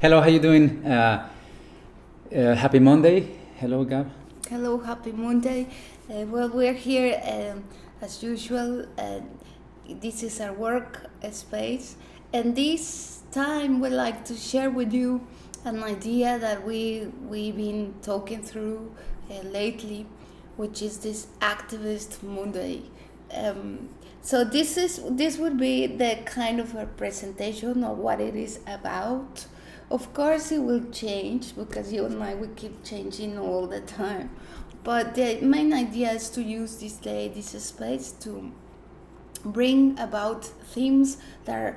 Hello, how you doing? Happy Monday. Hello, Gab. Hello, happy Monday. Well, we're here as usual. This is our work space, and this time we'd like to share with you an idea that we've been talking through lately, which is this activist Monday. So this would be the kind of a presentation of what it is about. Of course, it will change because you and I we keep changing all the time. But the main idea is to use this day, this space, to bring about themes that are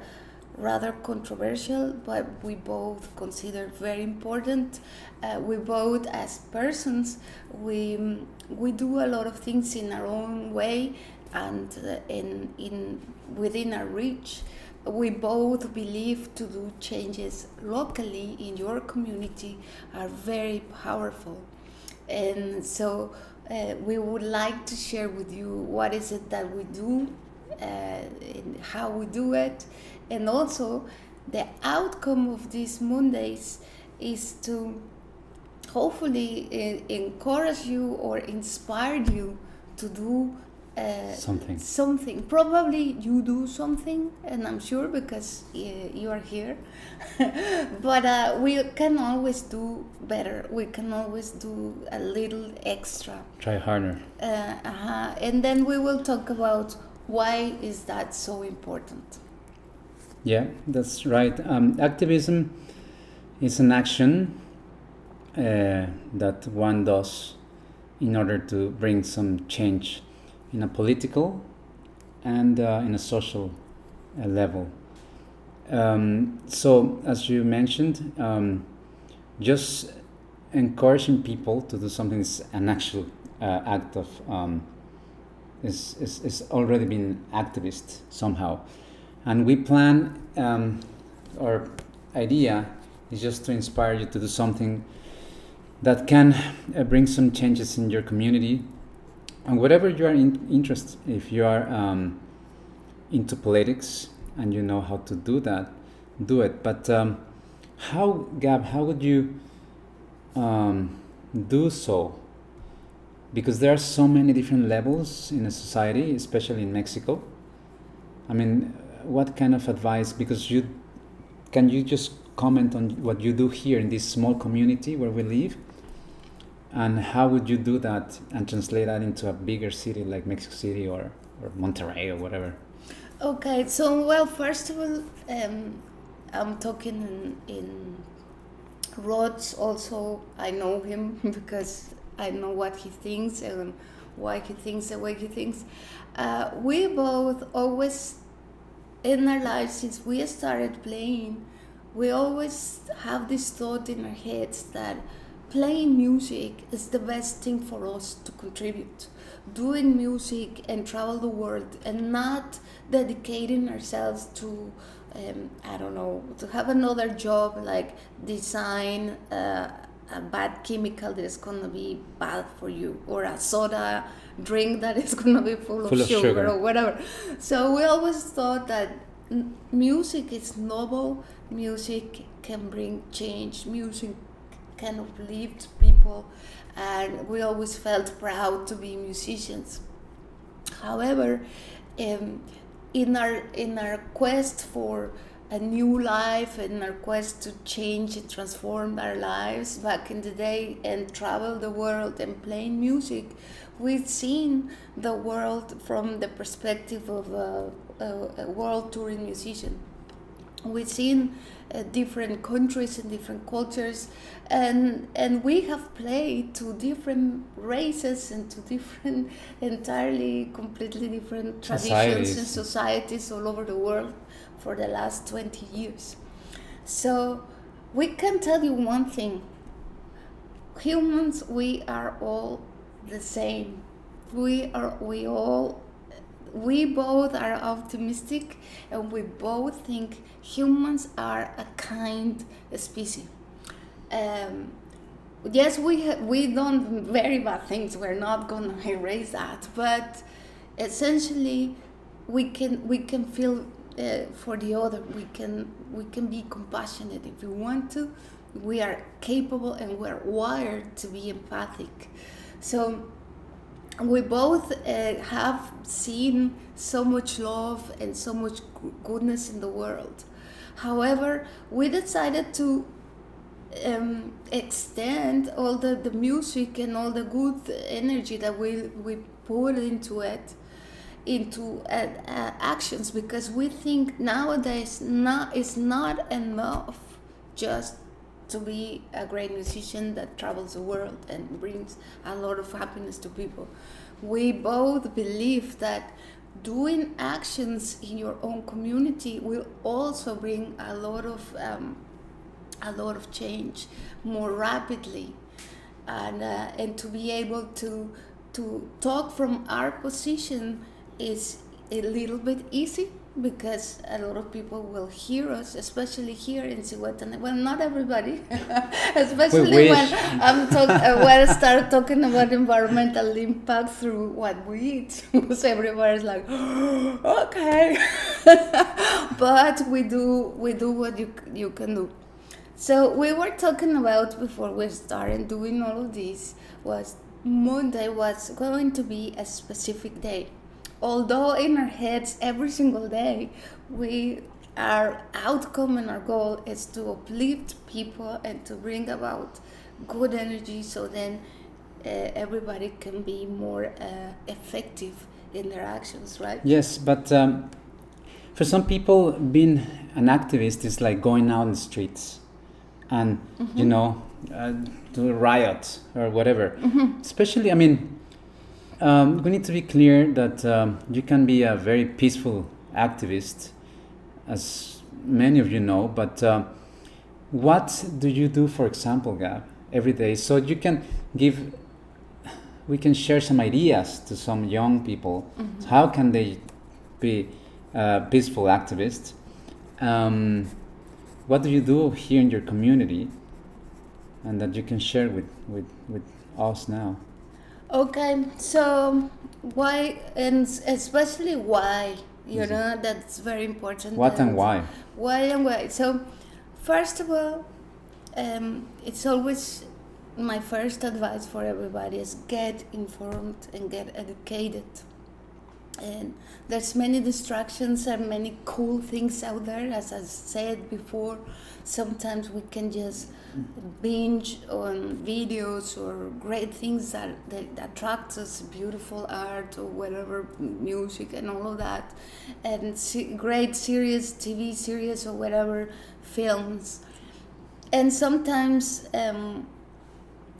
rather controversial, but we both consider very important. We both, as persons, we do a lot of things in our own way and in within our reach. We both believe to do changes locally in your community are very powerful. And so we would like to share with you what is it that we do, and how we do it, and also the outcome of these Mondays is to hopefully encourage you or inspire you to do something. Probably you do something, and I'm sure because you are here. But we can always do better. We can always do a little extra. Try harder. And then we will talk about why is that so important. Yeah, that's right. Activism is an action that one does in order to bring some change in a political and in a social level. So, as you mentioned, just encouraging people to do something is an actual act of is already been activist somehow, and we plan. Our idea is just to inspire you to do something that can bring some changes in your community. And whatever you are interested, if you are into politics and you know how to do that, do it. But how would you do so? Because there are so many different levels in a society, especially in Mexico. I mean, what kind of advice? Because can you just comment on what you do here in this small community where we live? And how would you do that and translate that into a bigger city like Mexico City or Monterrey or whatever? Okay, so well, first of all, I'm talking in Rod's also. I know him because I know what he thinks and why he thinks the way he thinks. We both always, in our lives, since we started playing, we always have this thought in our heads that playing music is the best thing for us to contribute. Doing music and travel the world and not dedicating ourselves to, I don't know, to have another job like design a bad chemical that is going to be bad for you, or a soda drink that is going to be full of sugar or whatever. So we always thought that music is noble, music can bring change, music can uplift people, and we always felt proud to be musicians. However, in our quest for a new life, in our quest to change and transform our lives back in the day and travel the world and playing music, we've seen the world from the perspective of a world touring musician. We've seen different countries and different cultures, and we have played to different races and to different, entirely, completely different traditions and societies all over the world for the last 20 years. So we can tell you one thing: humans, we are all the same. We both are optimistic, and we both think humans are a kind species. Yes, we done very bad things. We're not gonna erase that, but essentially, we can feel for the other. We can be compassionate if we want to. We are capable and we're wired to be empathic. So we both have seen so much love and so much goodness in the world. However, we decided to extend all the music and all the good energy that we put into it into actions, because we think nowadays it's not enough just to be a great musician that travels the world and brings a lot of happiness to people. We both believe that doing actions in your own community will also bring a lot of change more rapidly, and to be able to talk from our position is a little bit easy, because a lot of people will hear us, especially here in Cihuatán. Well, not everybody, especially when when I start talking about environmental impact through what we eat. So everybody's like, okay, but we do what you can do. So we were talking about, before we started doing all of this, was Monday was going to be a specific day. Although in our heads every single day, our outcome and our goal is to uplift people and to bring about good energy, so then everybody can be more effective in their actions, right? Yes, but for some people, being an activist is like going out in the streets and, do a riot or whatever. Especially, I mean, we need to be clear that you can be a very peaceful activist, as many of you know, but what do you do, for example, Gab, every day? So we can share some ideas to some young people. How can they be peaceful activists? What do you do here in your community, and that you can share with us now? Okay, so why, and especially why, know, that's very important. What and why? Why and why. So, first of all, it's always my first advice for everybody is get informed and get educated. And there's many distractions and many cool things out there. As I said before, sometimes we can just binge on videos or great things that attract us, beautiful art or whatever, music and all of that, and great series, TV series or whatever, films. And sometimes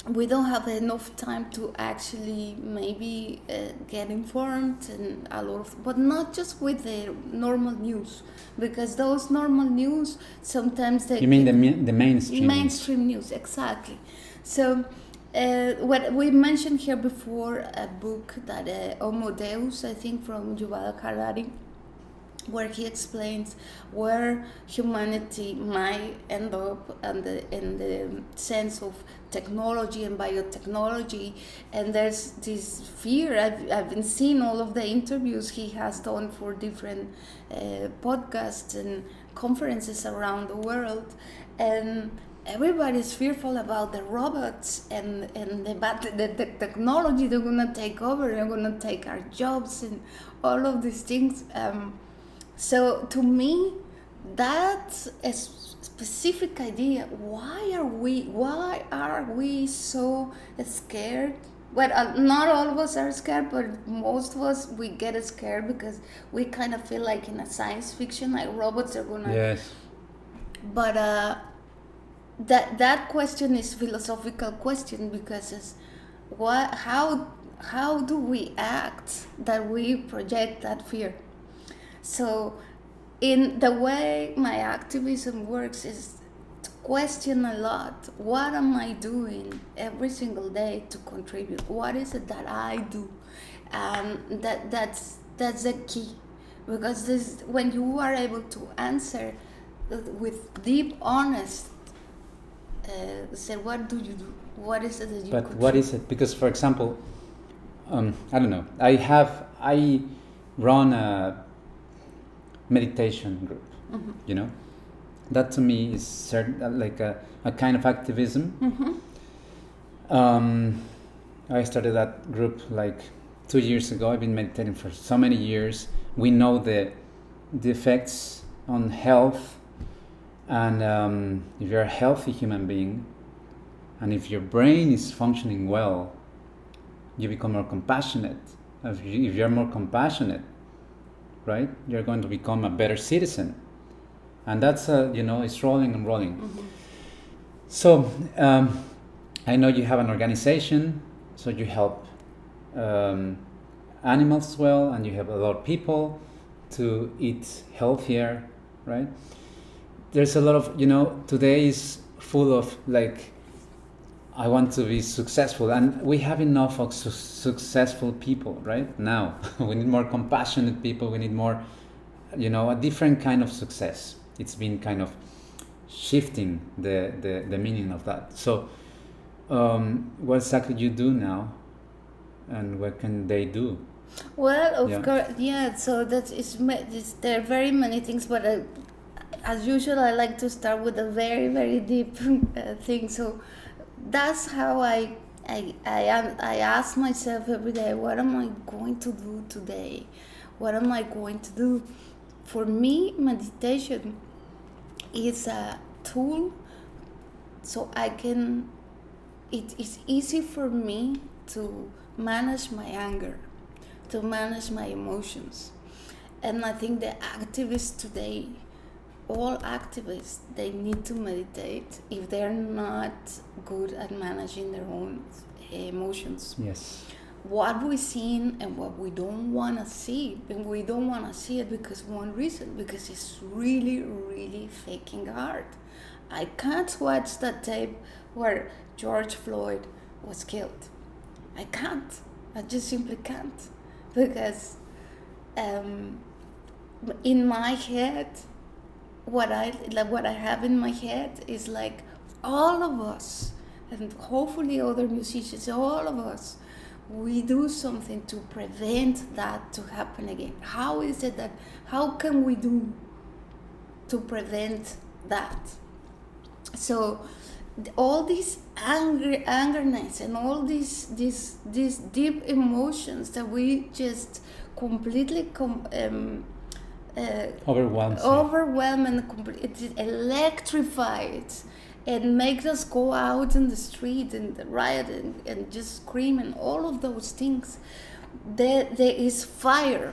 we don't have enough time to actually maybe get informed and a lot of, but not just with the normal news, because those normal news sometimes they. You mean the mainstream? Mainstream news, exactly. So what we mentioned here before, a book that Homo Deus, I think, from Yuval Harari, where he explains where humanity might end up in the sense of technology and biotechnology. And there's this fear. I've been seeing all of the interviews he has done for different podcasts and conferences around the world, and everybody's fearful about the robots and the technology. They're gonna take over, they're gonna take our jobs and all of these things. So to me, that's a specific idea. Why are we so scared? Well, not all of us are scared, but most of us, we get scared because we kind of feel like in a science fiction, like robots are gonna. Yes. But that question is philosophical question, because it's how do we act that we project that fear? So, in the way my activism works is to question a lot. What am I doing every single day to contribute? What is it that I do? And that's the key, because this, when you are able to answer with deep, honest, say, what do you do? What is it that you? But contribute? what is it? Because, for example, I don't know. I run meditation group. You know, that to me is like a kind of activism. I started that group like 2 years ago. I've been meditating for so many years. We know the effects on health, and if you're a healthy human being, and if your brain is functioning well, you become more compassionate. If you're more compassionate, right, you're going to become a better citizen. And that's, it's rolling and rolling. So I know you have an organization, so you help animals as well, and you have a lot of people to eat healthier, right? There's a lot of, today is full of like, I want to be successful, and we have enough of successful people right now. We need more compassionate people. We need more, a different kind of success. It's been kind of shifting the meaning of that. So what exactly you do now, and what can they do? Well, of course, yeah. So there are very many things, but as usual, I like to start with a very, very deep thing. So that's how I ask myself every day, what am I going to do today? What am I going to do? For me, meditation is a tool so it is easy for me to manage my anger, to manage my emotions. And I think the activists today, all activists, they need to meditate if they're not good at managing their own emotions. Yes. What we've seen and what we don't want to see, and we don't want to see it because one reason, because it's really, really fucking hard. I can't watch that tape where George Floyd was killed. I can't. I just simply can't, because in my head, what I have in my head is like all of us, and hopefully other musicians, all of us, we do something to prevent that to happen again. How can we do to prevent that? So all these angerness and all these deep emotions that we just completely overwhelm and it electrifies and makes us go out in the street and riot and just scream and all of those things. There is fire,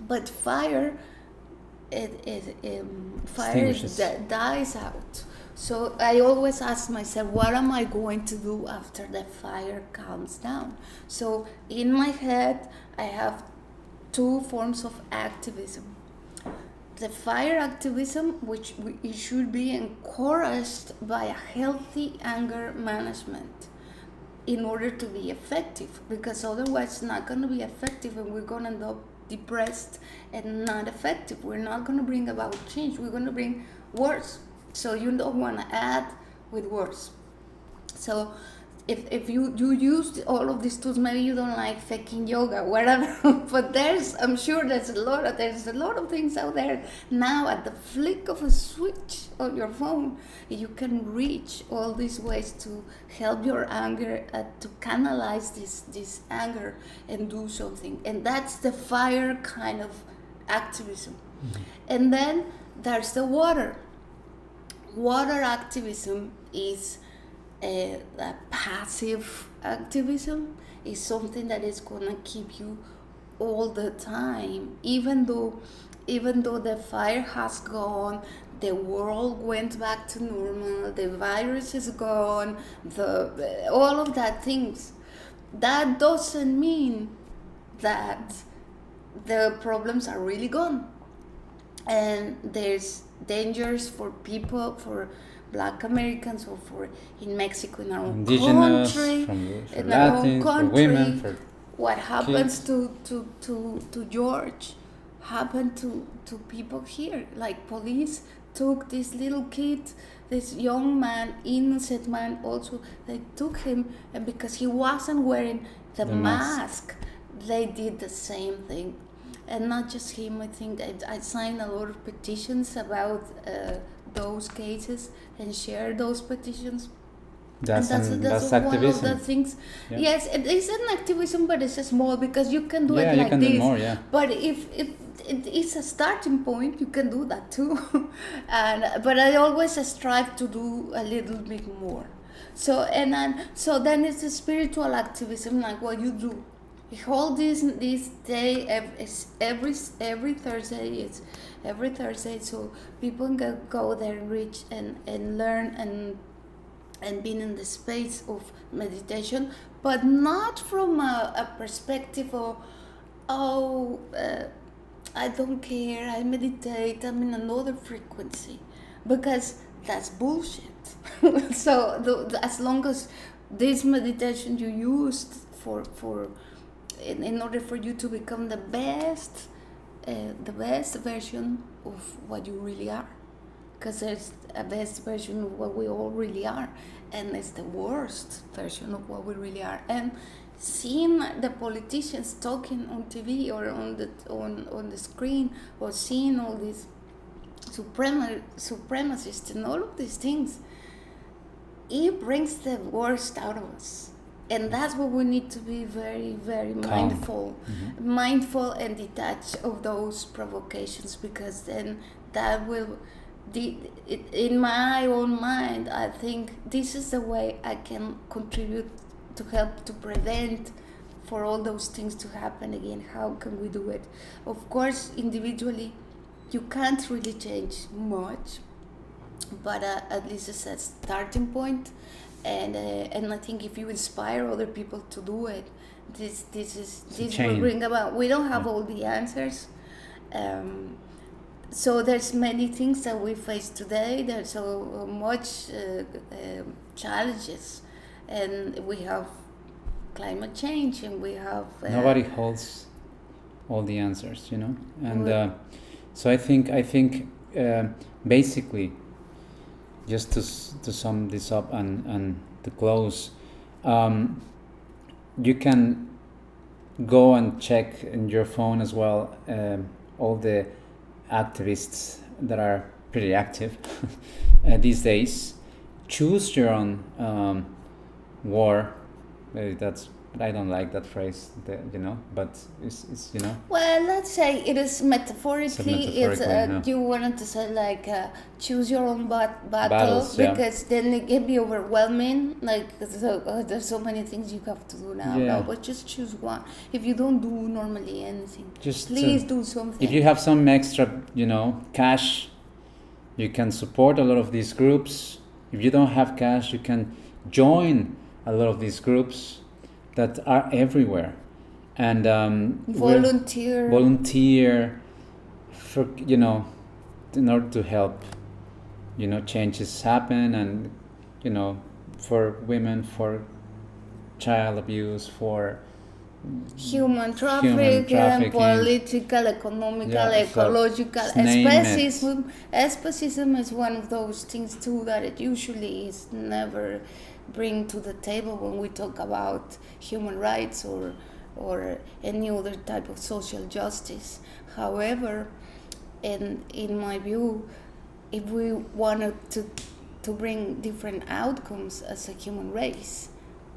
but fire dies out. So I always ask myself, what am I going to do after the fire calms down? So in my head, I have two forms of activism. The fire activism, which it should be encouraged by a healthy anger management in order to be effective, because otherwise it's not going to be effective and we're going to end up depressed and not effective. We're not going to bring about change. We're going to bring worse. So you don't want to add with worse. So if you use all of these tools, maybe you don't like faking yoga, whatever, but I'm sure there's a lot of things out there now. At the flick of a switch on your phone, you can reach all these ways to help your anger, to canalize this anger and do something. And that's the fire kind of activism. And then there's the water activism. Is a passive activism, is something that is gonna keep you all the time, even though the fire has gone, the world went back to normal, the virus is gone, all of that things. That doesn't mean that the problems are really gone, and there's dangers for people, for Black Americans, or for in Mexico, in our own Indigenous, country, for Latins, for women, for what happens to George happened to people here. Like police took this little kid, this young man, innocent man also, they took him, and because he wasn't wearing the mask, they did the same thing. and not just him. I think I signed a lot of petitions about those cases and share those petitions. That's That's one of the activism. things. Yeah. Yes, it is an activism, but it's a small, because you can do Yeah, it you like can do this. more, yeah. But if it is a starting point, you can do that too. But I always strive to do a little bit more. So then it's a spiritual activism, like what you do. We hold this day every Thursday. It's every Thursday, so people can go there and reach and learn and being in the space of meditation, but not from a perspective of, I don't care, I meditate, I'm in another frequency, because that's bullshit. So as long as this meditation you used in order for you to become the best version of what you really are, because there's a best version of what we all really are, and it's the worst version of what we really are. And seeing the politicians talking on TV or on the screen, or seeing all these supremacists and all of these things, it brings the worst out of us. And that's what we need to be very, very mindful and detached of those provocations, because then that will, in my own mind, I think this is the way I can contribute to help to prevent for all those things to happen again. How can we do it? Of course, individually, you can't really change much, but at least it's a starting point. And I think if you inspire other people to do it, this will bring about. We don't have all the answers, so there's many things that we face today. There's so much challenges, and we have climate change, and we have nobody holds all the answers, and so I think basically, just to sum this up and to close, you can go and check in your phone as well all the activists that are pretty active these days. Choose your own war. That's, I don't like that phrase, but it's Well, let's say it is metaphorically. Yeah. You wanted to say like choose your own battle, Battles, yeah. because then it can be overwhelming. Like there's so many things you have to do now. Yeah. No, but just choose one. If you don't do normally anything, Just please do something. If you have some extra, cash, you can support a lot of these groups. If you don't have cash, you can join a lot of these groups that are everywhere, and volunteer for in order to help changes happen, and for women, for child abuse, for human trafficking, political, economical, ecological. Especism is one of those things too that it usually is never bring to the table when we talk about human rights or any other type of social justice. However, in my view, if we wanted to bring different outcomes as a human race,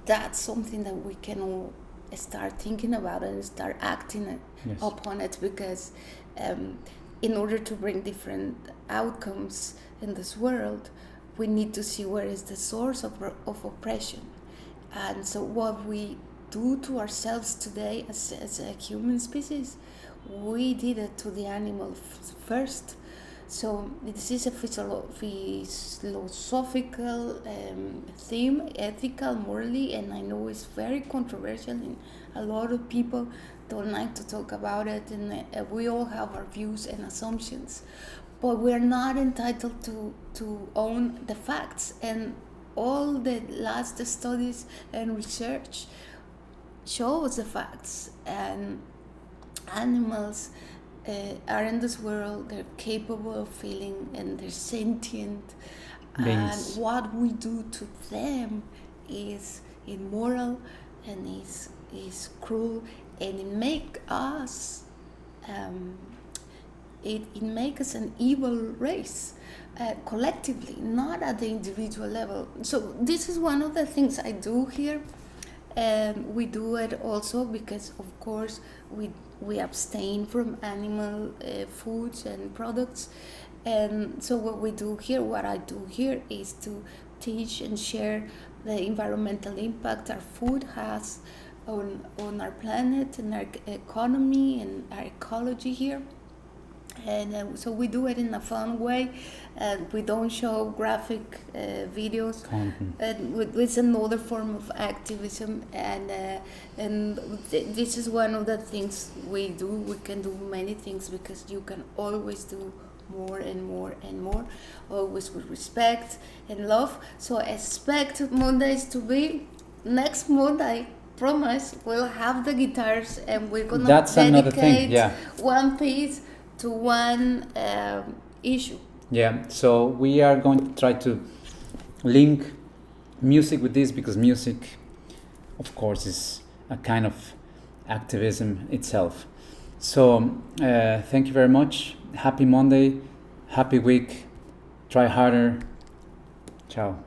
that's something that we can all start thinking about and start acting upon it, because in order to bring different outcomes in this world, we need to see where is the source of oppression. And so what we do to ourselves today as a human species, we did it to the animal first. So this is a philosophical theme, ethical, morally, and I know it's very controversial, and a lot of people don't like to talk about it, and we all have our views and assumptions. But we're not entitled to own the facts, and all the last studies and research shows the facts. And animals are in this world, they're capable of feeling, and they're sentient. Beings. And what we do to them is immoral, and is cruel, and it makes us it makes us an evil race collectively, not at the individual level. So this is one of the things I do here. We do it also because, of course, we abstain from animal foods and products. And so what I do here is to teach and share the environmental impact our food has on our planet and our economy and our ecology here. And so we do it in a fun way. We don't show graphic videos. It's another form of activism, and this is one of the things we do. We can do many things because you can always do more and more and more, always with respect and love. So expect Mondays to be next month. I promise we'll have the guitars and we're gonna dedicate one piece to one issue. Yeah, so we are going to try to link music with this, because music, of course, is a kind of activism itself. So thank you very much. Happy Monday, happy week, try harder. Ciao.